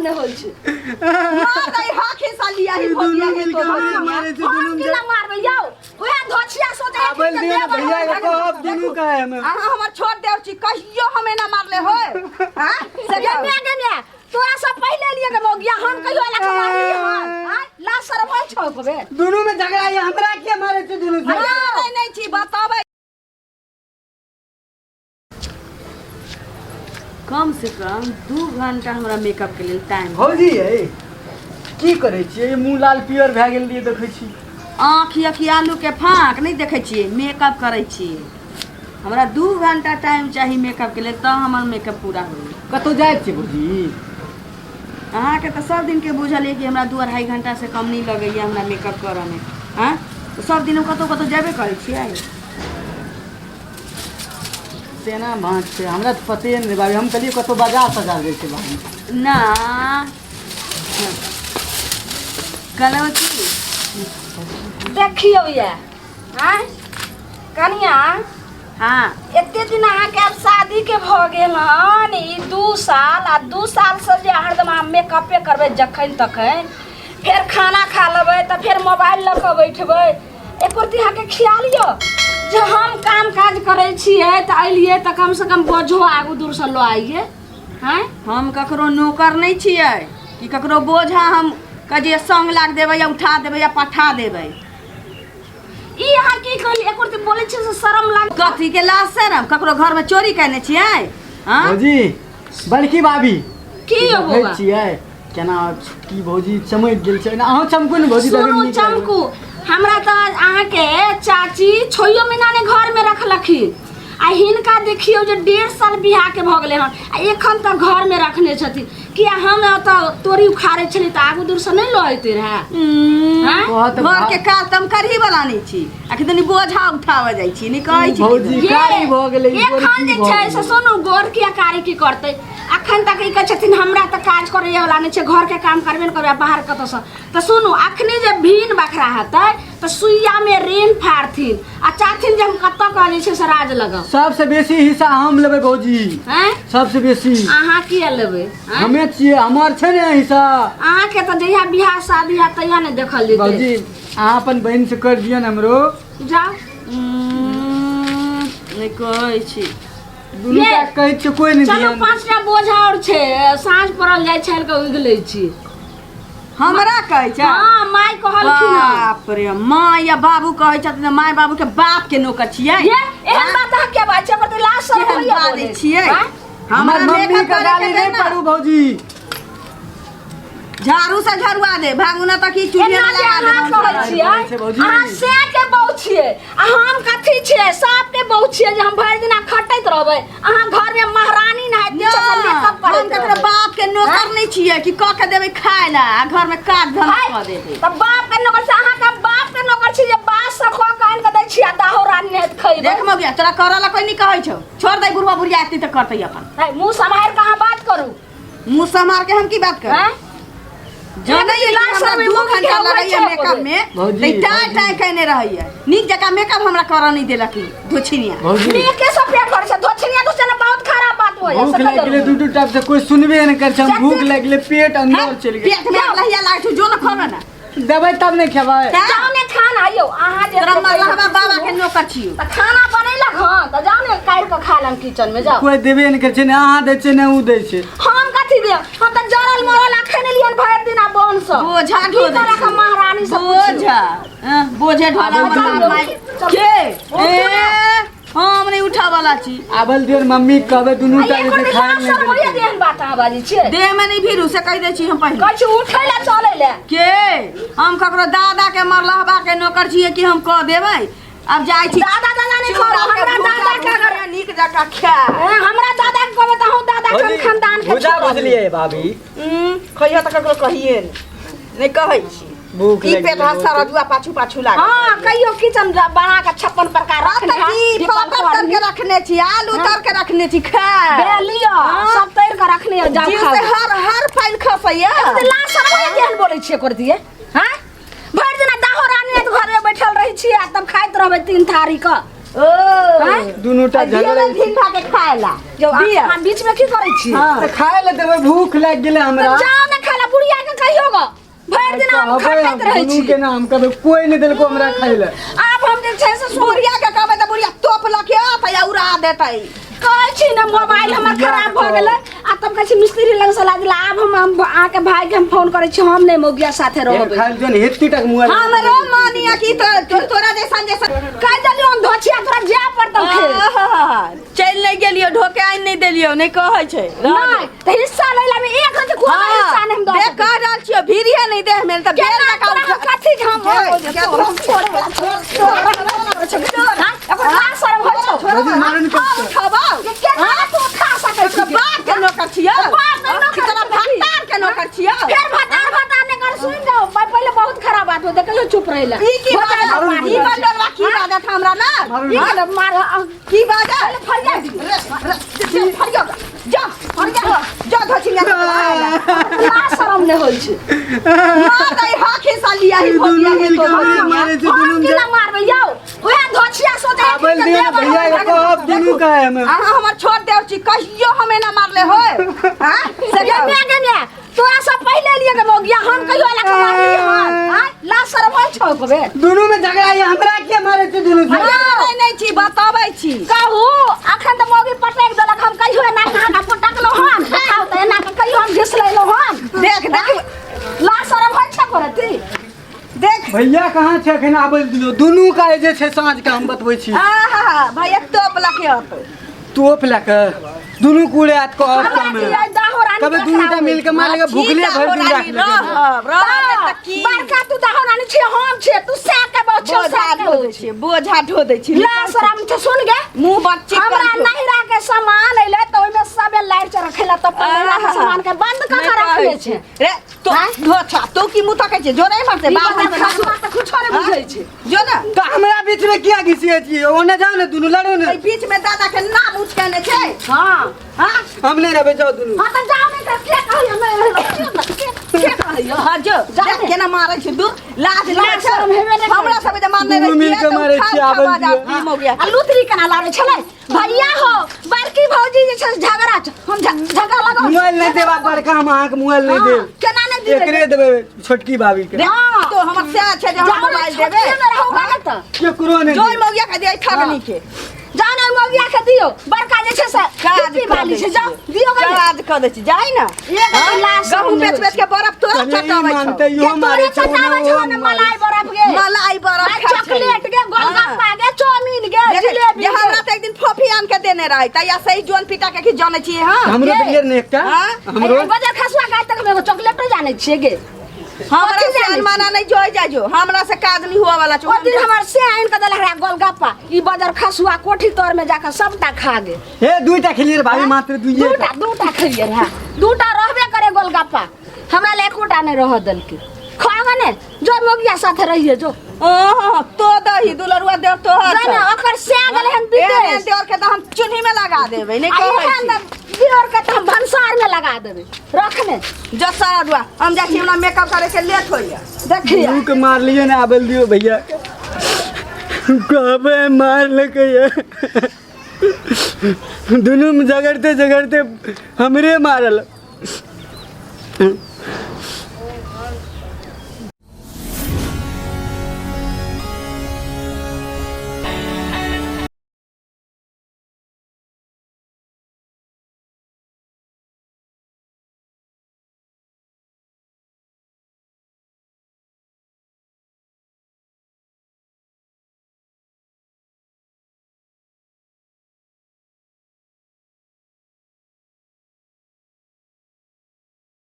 ने होई छे मार दई हा खेसा लिया ही भोगिया के तो मारे से दुनु के ना मारबे जाओ ओए धोछिया सोचे आबल दे भैया एको अब दुनु का है हम हमर छोड़ देव छी कहियो हमें ना मारले होय हां से गने तोरा सब पहले लिए के मोगिया हम कहियो ला के मारली हां ला सरवा छौकबे दुनु में झगड़ा है हमरा के मारे से दुनु से नहीं छी बताबे कम से कम 2 घंटा हमरा मेकअप के लिए टाइम भौजी है की करे छिए मुंह लाल पियर भ गेल लिए देखै छी आँखी आलू के फाँक नहीं देखे छिए मेकअप करे छिए हमरा 2 घंटा टाइम चाहिए मेकअप के लिए तो हमर मेकअप पूरा होई कतो जाय छी भौजी अहाँ के तो सब दिन के बुझल है कि हमरा 2-2.5 घंटा से कम नहीं लगैया हमरा मेकअप करे में हां तो सब दिन कतो जेबे करे छिए सेना बात से हमरा तो पते नहीं भाई हम कलिए कतो बाजार सजा दे छै भाई ना कलवती देखियो ये हैं कनिया हाँ एते दिन अहाँ के अब शादी के भ गेल हन ई 2 साल आ 2 साल से जे हरदम मेकअपे करबे जखन तखन फिर खाना खा लेबै त फिर मोबाइल ल के बैठबै एको रती अहाँ के ख्याल यो जे हम काम काज करे छिए त आइलिए त कम से कम बोझो आगू दूर से लो आइए हैं हम ककरो नौकर नहीं छिए कि ककरो बोझा हम कजे संग लाग देबै या उठा देबै या पठा देबै ई अहाँ की कहली एको रती बोलै छी से शरम लाग कथी के लाज शरम ककरो घर में चोरी करने छिए हां भौजी बड़की भाभी की हो बाबा छिए केना की भौजी चमक गेल छै ना अहाँ चमकू ने भौजी सुनू चमकू हमरा तो अहाँ के चाची छोइयो महीना ने घर में रखलखिन आ हिनका देखियो जे 1.5 साल बियाह के भ गेले हन आ एखन तक घर में रखने छथिन कि हम त तोरी उखाड़े छली त आगू दूर से नहीं लइते रहे हां घर के काज तम करही वाला नहीं छी अखनी बोझा उठावे जाई छी नहीं कहै छी भौजी कारी भ गेलै एखन जे छै से सुनू गोर किया कारी की करते अखन तक ई कहै छथिन हमरा त काज करे वाला नहीं छै घर के काम करबे न करबे बाहर कत से त सुनू अखनी जे भीन बखरा हतै त सुइया में रेन फाड़थिन आ चाहथिन जे हम कत कहै छै से राज लगा सबसे बेसी हिस्सा हम लेबै भौजी हैं सबसे बेसी अहाँ किया लेबै हमे छिए हमर छै ने हिस्सा अहाँ के त जहिया बियाह शादी है तहिया ने देखल जेतै भौजी अहाँ अपन बहन से कर दियन हमरो जाओ नहीं कहै छी दुनु का कहै छै कोई नहीं चलो दियन 5टा बोझा और छै साँझ पड़ल जाय छल के उगलै छी हमरा कहै छै हां माय कहलखिन बाप रे माय या बाबू कहै छथिन माय बाबू के बाप के नौकर छियै एहन बात अहाँ के बात छै पर तो लाश सब होइया बोलै छियै हमर मम्मी का गाली नहीं पड़ू भौजी झाड़ू से झड़ुआ दे भागुना तक की चुनिया लगा कहै छियै अहाँ से के बहु छियै आ हम कथि छियै सब के बहु छियै जे हम भरि दिन खटैत रहबै अहाँ घर में महारानी ना है से मेकअप करे हम ककरो बाप के नौकर नहीं छियै कि क के देबै खाय ला आ घर में काज धंधा क देबै त बाप के नौकर से अहाँ के बाप के नौकर छी जे बात से ख के आन के दै छियै दाहो रानी ने खइबे देख मगिया तोरा करला कोई नहीं कहै छौ छोड़ दे बुढ़वा बुढ़िया आती त करतै अपन मुंह संभाल कहां बात करू मुंह संभाल के हम की बात करू जाने ये हमरा 2 घंटा लगैया मेकअप में ते टाई कहने रहैया नीक जका मेकअप हमरा कर नहीं देलकी धोछिनिया नीक के सब पेट भर से धोछिनिया तो से बहुत खराब बात होय भूख लगले दू टाइप से कोई सुनबे नहीं कर हम भूख लगले पेट अंदर चल गया पेट में लहिया लाग जो न खाबे ना देबै तब नहीं खेबै जाओ ने खाना आइयो अहाँ जे हमरा बाबा के नौकर छियो त खाना बनैला हां त जाओ ने काट के खा लम किचन में जाओ कोई देबे नहीं कर छै ने अहाँ दै छै ने उ दै छै हम कथि दे हम त जरल मरल अखने लियन भर दिन बन से बोझा ढो दे के महारानी से बोझा बोझे ढोला के हम नहीं उठा वाला छी आबल देर मम्मी कहबे दुनु टाइम से खाए नहीं होय देहन बात आ बाजी छे देह में नहीं भीरू से कह दे छी हम पहले कहै छी उठै ला चले ले के हम ककरो दादा के मरलहबा के नौकर छिए कि हम कह देबै अब जाय छी दादा नहीं कह हमरा दादा के नीक जका खा हमरा दादा के कहबे त हम दादा के खानदान के बुझा बुझलिए भाभी कहियो त ककरो कहिए नहीं कहै छी भूख लगी पेट हंसा रजुआ पाछू लागे हां कहियो किचन बना के 56 प्रकार रखने तर के रखने छी आलू तर के रखने छी खा बेलियो सब तर के रखने जा खा से हर फाइल खसैया ला सरवा केहन बोलै छिए कर दिए हां भर दिन दाहो रानी घर में बैठल रही छी आ तब खाइत रहबै 3 थारी का दुनु टा झगड़ा झिंगा के खाएला जो हम बीच में की करै छी त खाए ले देबै भूख लाग गेले हमरा जाओ ने भर दिन हम खटैत रहै छी के नाम कबे कोई नहीं देलको हमरा खाइले। आब हम जे छै से बुढ़िया के कहबै त बुढ़िया तोप लके आ उड़ा देतै। कहै छी न मोबाइल हमर खराब भ गेलै आ तब कहै छी मिस्त्री लग से लागिला। आब हम आके भाई के हम फोन करै छी हम नै मौगिया साथे रहबै। खाइल जन हेती तक मोबाइल हमरो मानिया की तोरा जैसा कह देलियो धोछिया तोरा जा पड़तौ खे। चल नहीं गेलियो ढोके आइन नहीं देलियो नहीं कहै छै नहीं त हिस्सा लैला में एक रति को हिस्सा नै हम दे देख कह रहल छियो भीरिया नहीं दे हमें त बेल का काम कथि हम बाप के नौकर छियो तोरा भत्तार के नौकर छियो फिर भत्तार ने कर सुन जाओ पहले बहुत खराब बात हो देखियो चुप रहिला ई की बदलवा की बात हमरा ना ई मार की बात है फरिया जा धोछिया ला शरम ने होई छै मार दई हाखी सालिया ही भोगिया के तो मारे से दुनु के मारबे यौ ओया धोछिया सोते आबल दिए ना भैया एको अब दुनु का है हमें हमर छोड़ देव छी कहियो हमें ना मारले होय हां से गने तोरा सब पहले लिए के मोगिया हम कहियो ला मारली हां ला शरम होई छौ कबे दुनु में झगड़ा है हमरा के मारे से दुनु से नहीं छी बताबै छी कहू अखन त मोगी पटक देलक हम कहियो ना का पटकलो हम देखाओ त एना के कहियो हम घिस लेलो हम देख ला शरम होई छ करती देख भैया कहाँ छै एखन आबल दियो दुनु का जे छै साँझ के हम बतबै छी भैया टोप लके आत तोप लके दुनु कूड़े आत को और काम है कबे दुनु टा मिल के मार लेके भूखले भर दिन राख ले बड़का तू दाहो रानी छी हम छी तू सा के बच्चो सा के बोझा ढो दे छी ला शरम छ सुन गे मुंह बच्ची हमरा नहिरा के सामान अइले त ओइमे सबे लाइट च रखेला त नहिरा के सामान के बंद क के रखले छै रे तो धोछा तो की मुंह तकै छै जोरे मारते बाप त कुछ नै बुझै छै जो ना तो हमरा बीच में क्या घिसिए छी ओने जाओ ने दुनु लड़ो ने बीच में दादा के नाम उठकेने छै हां हां हम नहीं रहबे जाओ दुनु हां त जाओ ने त के कहियो के कहियो हां जो केना मारै छै दू लाज लाज शरम हेबे नै हमरा सब जे मारने दुनु मिल के मारे छी आबल हो गया आ लुतरी केना लागे छले भैया हो बड़की भौजी जे छै झगड़ा हम झगड़ा लगा मोबाइल नहीं देबा बड़का हम अहाँ के मोबाइल नहीं देब केना नै दिबे एकरे देबे छोटकी भाभी के तो हमर से छै जे हम मोबाइल देबे केकरो नहीं जोई मौगिया के दे ठगनी के जाने मौगिया के दियो बड़का जे छै से काज वाली छै जा दियो के काज कर दे छी जाई ना गहूं बेच बेच के बर्फ तोरा चटाबै मानते यो मारे छै मलाई बर्फ गे मलाई बर्फ चॉकलेट गे गोलगप्पा गे चाउमीन गे जिलेबी जे हमरा त एक दिन फोफी आन के देने रही त या सही जोन पिटा के की जाने छी हां हमरो दियर ने एकटा हमरो बजार खसवा गाय तक में चॉकलेट जाने छिए गे हमरा से अनमाना नहीं जोई जाजो हमरा से काज नहीं हुआ वाला ओ दिन हमर से आइन के देलक रे गोलगप्पा ई बजार खसुआ कोठी तोर में जाके सबटा खा गे हे दुईटा खेलिए रे भाभी मात्र दुईटा दूटा खइए रे दूटा रहबे करे गोलगप्पा हमरा ले एकोटा नहीं रह दल के खागा ने जो मोगिया साथे रहिए जो ओह तो दही दुलरुआ देव तो जाने ओकर से गेले हम विदेश देवर के त हम चुन्ही में लगा देबै नहीं कहै छी दियोर के त हम भंसार में लगा देबै रखने जो सारा दुआ हम जा छी हमरा मेकअप करे के लेट होइया देखिए दुनु के मार लिए ना आबल दियो भैया कबे मार लके ये दुनु में झगड़ते झगड़ते हमरे मारल